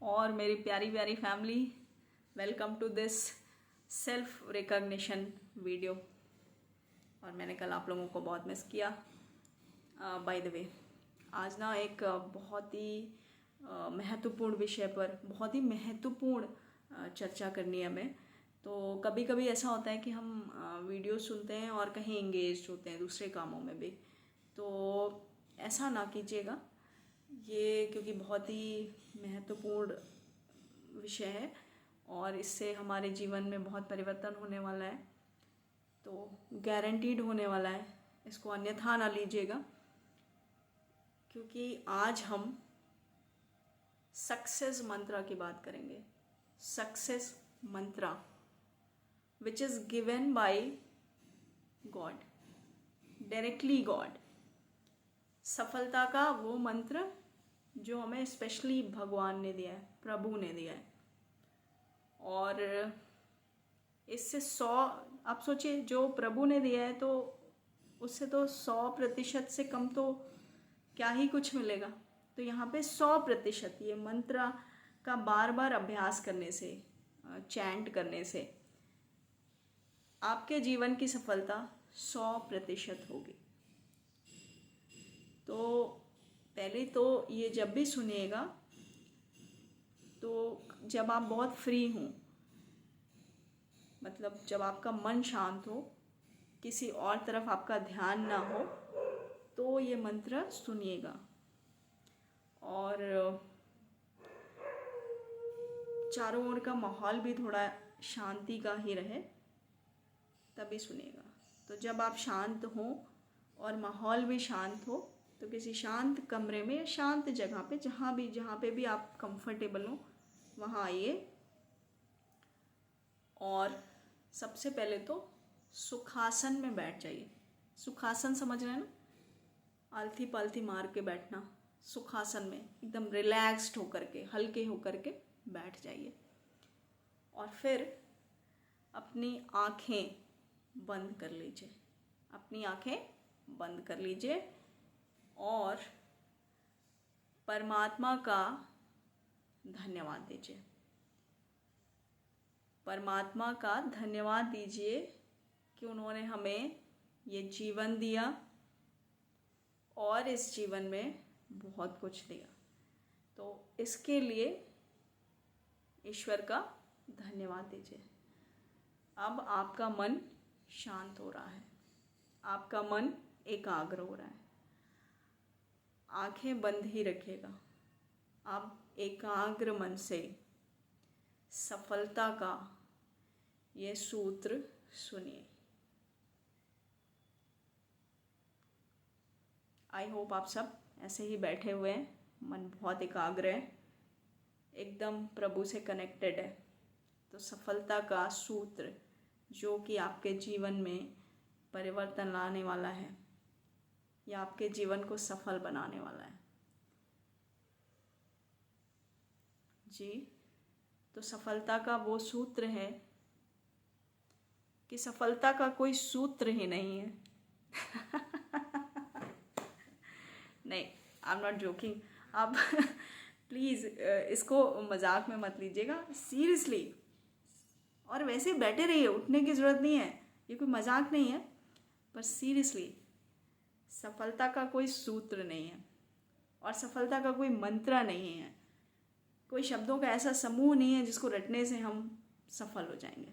और मेरी प्यारी प्यारी family, welcome to this self recognition video. और मैंने कल आप लोगों को बहुत मिस किया। बाय द वे, आज ना एक बहुत ही महत्वपूर्ण विषय पर बहुत ही महत्वपूर्ण चर्चा करनी है हमें। तो कभी कभी ऐसा होता है कि हम वीडियो सुनते हैं और कहीं इंगेज होते हैं दूसरे कामों में भी, तो ऐसा ना कीजिएगा ये, क्योंकि बहुत ही महत्वपूर्ण विषय है और इससे हमारे जीवन में बहुत परिवर्तन होने वाला है, तो गारंटीड होने वाला है। इसको अन्यथा ना लीजिएगा, क्योंकि आज हम सक्सेस मंत्रा की बात करेंगे। Success Mantra which is given by God, directly God. सफलता का वो मंत्र जो हमें स्पेशली भगवान ने दिया है, प्रभु ने दिया है। और इससे 100, आप सोचिए, जो प्रभु ने दिया है तो उससे तो 100% से कम तो क्या ही कुछ मिलेगा। तो यहाँ पे 100% ये मंत्र का बार बार अभ्यास करने से, चैंट करने से आपके जीवन की सफलता 100% होगी। तो पहले तो ये जब भी सुनिएगा तो जब आप बहुत फ्री हों, मतलब जब आपका मन शांत हो, किसी और तरफ आपका ध्यान ना हो, तो ये मंत्र सुनिएगा। और चारों ओर का माहौल भी थोड़ा शांति का ही रहे, तभी सुनिएगा। तो जब आप शांत हो और माहौल भी शांत हो, तो किसी शांत कमरे में या शांत जगह पे, जहाँ पे भी आप कंफर्टेबल हो वहाँ आइए। और सबसे पहले तो सुखासन में बैठ जाइए। सुखासन समझ रहे हैं ना, आलथी पालथी मार के बैठना। सुखासन में एकदम रिलैक्स्ड होकर के, हल्के होकर के बैठ जाइए। और फिर अपनी आँखें बंद कर लीजिए। अपनी आँखें बंद कर लीजिए और परमात्मा का धन्यवाद दीजिए। परमात्मा का धन्यवाद दीजिए कि उन्होंने हमें ये जीवन दिया और इस जीवन में बहुत कुछ दिया। तो इसके लिए ईश्वर का धन्यवाद दीजिए। अब आपका मन शांत हो रहा है, आपका मन एकाग्र हो रहा है। आंखें बंद ही रखिएगा। आप एकाग्र मन से सफलता का ये सूत्र सुनिए। आई होप आप सब ऐसे ही बैठे हुए हैं, मन बहुत एकाग्र है, एकदम प्रभु से कनेक्टेड है। तो सफलता का सूत्र जो कि आपके जीवन में परिवर्तन लाने वाला है या आपके जीवन को सफल बनाने वाला है जी। तो सफलता का वो सूत्र है कि सफलता का कोई सूत्र ही नहीं है। नहीं, आई एम नॉट जोकिंग। आप प्लीज़ इसको मजाक में मत लीजिएगा, सीरियसली। और वैसे बैठे रहिए, उठने की ज़रूरत नहीं है, ये कोई मजाक नहीं है। पर सीरियसली, सफलता का कोई सूत्र नहीं है और सफलता का कोई मंत्र नहीं है। कोई शब्दों का ऐसा समूह नहीं है जिसको रटने से हम सफल हो जाएंगे।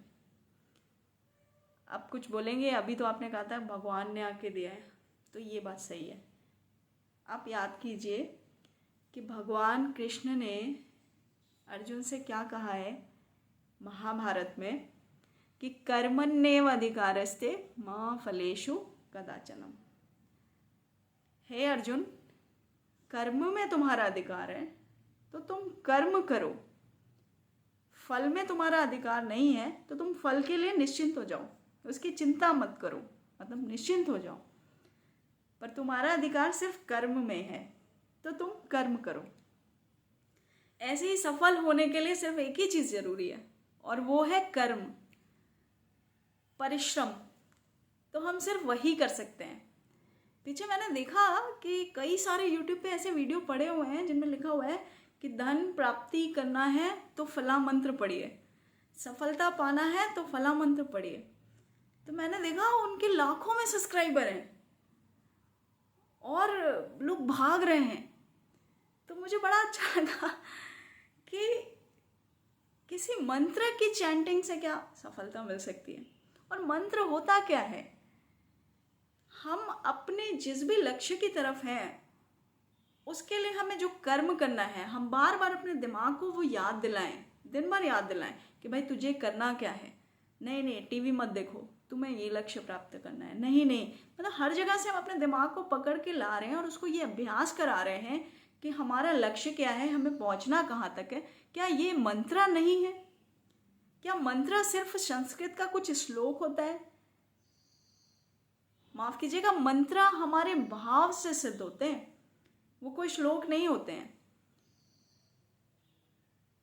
अब कुछ बोलेंगे, अभी तो आपने कहा था भगवान ने आके दिया है, तो ये बात सही है। आप याद कीजिए कि भगवान कृष्ण ने अर्जुन से क्या कहा है महाभारत में, कि कर्मण्येव अधिकारस्ते मा फलेषु कदाचनम। हे अर्जुन, कर्म में तुम्हारा अधिकार है तो तुम कर्म करो। फल में तुम्हारा अधिकार नहीं है तो तुम फल के लिए निश्चिंत हो जाओ, उसकी चिंता मत करो, मतलब निश्चिंत हो जाओ। पर तुम्हारा अधिकार सिर्फ कर्म में है, तो तुम कर्म करो। ऐसे ही सफल होने के लिए सिर्फ एक ही चीज़ ज़रूरी है, और वो है कर्म, परिश्रम। तो हम सिर्फ वही कर सकते हैं। पीछे मैंने देखा कि कई सारे YouTube पे ऐसे वीडियो पड़े हुए हैं जिनमें लिखा हुआ है कि धन प्राप्ति करना है तो फला मंत्र पढ़िए, सफलता पाना है तो फला मंत्र पढ़िए। तो मैंने देखा उनके लाखों में सब्सक्राइबर हैं और लोग भाग रहे हैं। तो मुझे बड़ा अच्छा लगा कि किसी मंत्र की चैंटिंग से क्या सफलता मिल सकती है। और मंत्र होता क्या है, हम अपने जिस भी लक्ष्य की तरफ हैं उसके लिए हमें जो कर्म करना है, हम बार बार अपने दिमाग को वो याद दिलाएं, दिन भर याद दिलाएं कि भाई तुझे करना क्या है। नहीं नहीं, टीवी मत देखो, तुम्हें ये लक्ष्य प्राप्त करना है। नहीं नहीं, मतलब हर जगह से हम अपने दिमाग को पकड़ के ला रहे हैं और उसको ये अभ्यास करा रहे हैं कि हमारा लक्ष्य क्या है, हमें पहुंचना कहाँ तक है। क्या ये मंत्र नहीं है? क्या मंत्र सिर्फ संस्कृत का कुछ श्लोक होता है? माफ कीजिएगा, मंत्र हमारे भाव से सिद्ध होते हैं, वो कोई श्लोक नहीं होते हैं।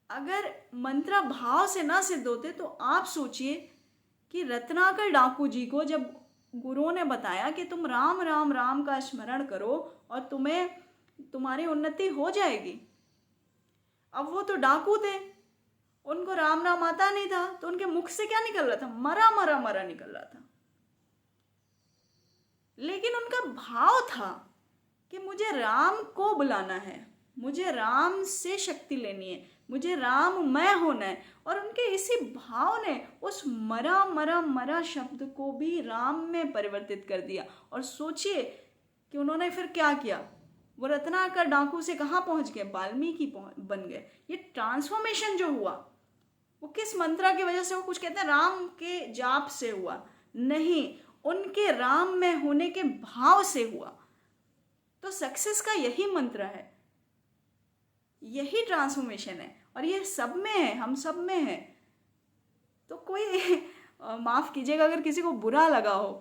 अगर मंत्र भाव से ना सिद्ध होते तो आप सोचिए कि रत्नाकर डाकू जी को जब गुरुओं ने बताया कि तुम राम राम राम का स्मरण करो और तुम्हारी उन्नति हो जाएगी। अब वो तो डाकू थे, उनको राम नाम आता नहीं था, तो उनके मुख से क्या निकल रहा था? मरा मरा मरा निकल रहा था। लेकिन उनका भाव था कि मुझे राम को बुलाना है, मुझे राम से शक्ति लेनी है, मुझे राममय होना है। और उनके इसी भाव ने उस मरा मरा मरा शब्द को भी राम में परिवर्तित कर दिया। और सोचिए कि उन्होंने फिर क्या किया, वो रत्नाकर डाकू से कहाँ पहुँच गए? वाल्मीकि बन गए। ये ट्रांसफॉर्मेशन जो हुआ वो किस मंत्र की वजह से? वो कुछ कहते हैं राम के जाप से हुआ, नहीं, उनके राम में होने के भाव से हुआ। तो सक्सेस का यही मंत्र है, यही ट्रांसफॉर्मेशन है, और ये सब में है, हम सब में है। तो कोई माफ़ कीजिएगा अगर किसी को बुरा लगा हो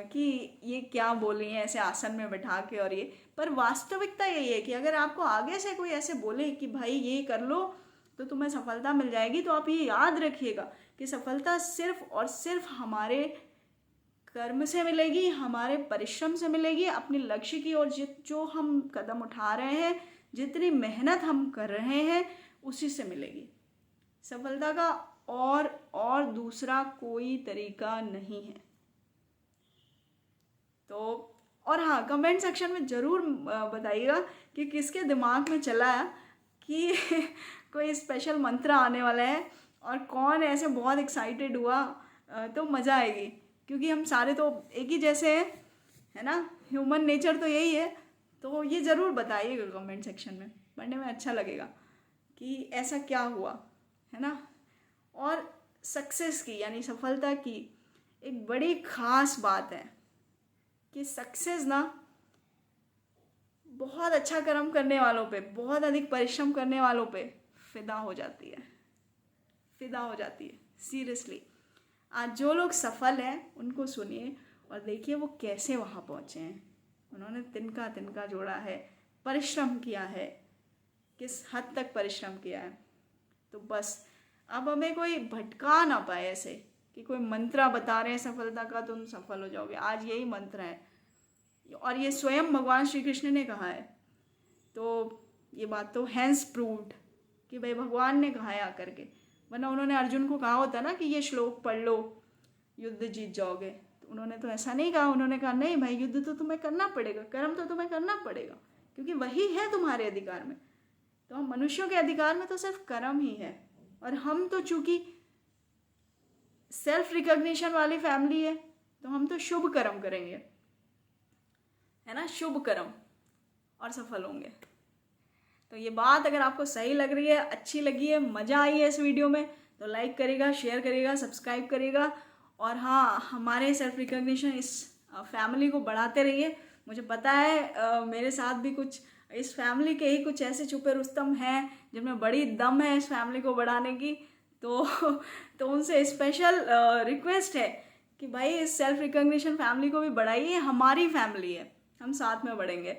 कि ये क्या बोल रही हैं ऐसे आसन में बैठा के, और ये, पर वास्तविकता यही है कि अगर आपको आगे से कोई ऐसे बोले कि भाई ये कर लो तो तुम्हें सफलता मिल जाएगी, तो आप ये याद रखिएगा कि सफलता सिर्फ और सिर्फ हमारे कर्म से मिलेगी, हमारे परिश्रम से मिलेगी, अपने लक्ष्य की ओर जो हम कदम उठा रहे हैं, जितनी मेहनत हम कर रहे हैं, उसी से मिलेगी सफलता का। और दूसरा कोई तरीका नहीं है। तो और हाँ, कमेंट सेक्शन में ज़रूर बताइएगा कि किसके दिमाग में चला है कि कोई स्पेशल मंत्र आने वाला है, और कौन ऐसे बहुत एक्साइटेड हुआ। तो मज़ा आएगी, क्योंकि हम सारे तो एक ही जैसे हैं, है ना, ह्यूमन नेचर तो यही है। तो ये ज़रूर बताइएगा कमेंट सेक्शन में, पढ़ने में अच्छा लगेगा कि ऐसा क्या हुआ, है ना। और सक्सेस की यानी सफलता की एक बड़ी ख़ास बात है कि सक्सेस ना बहुत अच्छा कर्म करने वालों पे, बहुत अधिक परिश्रम करने वालों पे फिदा हो जाती है, फिदा हो जाती है सीरियसली। आज जो लोग सफल हैं उनको सुनिए और देखिए वो कैसे वहाँ पहुँचे हैं। उन्होंने तिनका तिनका जोड़ा है, परिश्रम किया है, किस हद तक परिश्रम किया है। तो बस अब हमें कोई भटका ना पाए ऐसे कि कोई मंत्र बता रहे हैं सफलता का, तुम सफल हो जाओगे। आज यही मंत्र है, और ये स्वयं भगवान श्री कृष्ण ने कहा है। तो ये बात तो हैंस प्रूव्ड कि भाई भगवान ने कहा है आकर के, वरना उन्होंने अर्जुन को कहा होता ना कि ये श्लोक पढ़ लो युद्ध जीत जाओगे। तो उन्होंने तो ऐसा नहीं कहा, उन्होंने कहा नहीं भाई, युद्ध तो तुम्हें करना पड़ेगा, कर्म तो तुम्हें करना पड़ेगा, क्योंकि वही है तुम्हारे अधिकार में। तो हम मनुष्यों के अधिकार में तो सिर्फ कर्म ही है, और हम तो चूंकि सेल्फ रिकॉग्निशन वाली फैमिली है, तो हम तो शुभ कर्म करेंगे, है ना, शुभ कर्म, और सफल होंगे। तो ये बात अगर आपको सही लग रही है, अच्छी लगी है, मज़ा आई है इस वीडियो में, तो लाइक करिएगा, शेयर करिएगा, सब्सक्राइब करिएगा। और हाँ, हमारे सेल्फ रिकॉग्निशन इस फैमिली को बढ़ाते रहिए। मुझे पता है मेरे साथ भी कुछ इस फैमिली के ही कुछ ऐसे छुपे रुस्तम हैं जिनमें बड़ी दम है इस फैमिली को बढ़ाने की। तो उनसे स्पेशल रिक्वेस्ट है कि भाई इस सेल्फ रिकॉग्निशन फैमिली को भी बढ़ाइए, हमारी फैमिली है, हम साथ में बढ़ेंगे।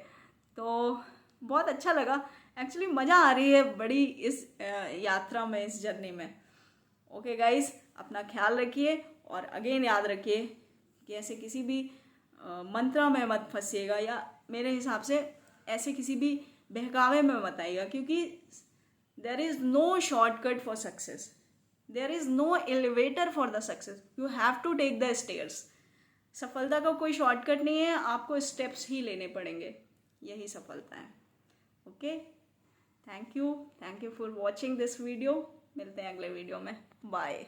तो बहुत अच्छा लगा, एक्चुअली मज़ा आ रही है बड़ी इस यात्रा में, इस जर्नी में। ओके गाइस, अपना ख्याल रखिए, और अगेन याद रखिए कि ऐसे किसी भी मंत्र में मत फंसिएगा, या मेरे हिसाब से ऐसे किसी भी बहकावे में मत आइएगा, क्योंकि there is no shortcut for success, there is no elevator for the success, you have to take the stairs. सफलता का कोई शॉर्टकट नहीं है, आपको स्टेप्स ही लेने पड़ेंगे, यही सफलता है। Okay, thank you for watching this video. मिलते हैं अगले वीडियो में, बाय।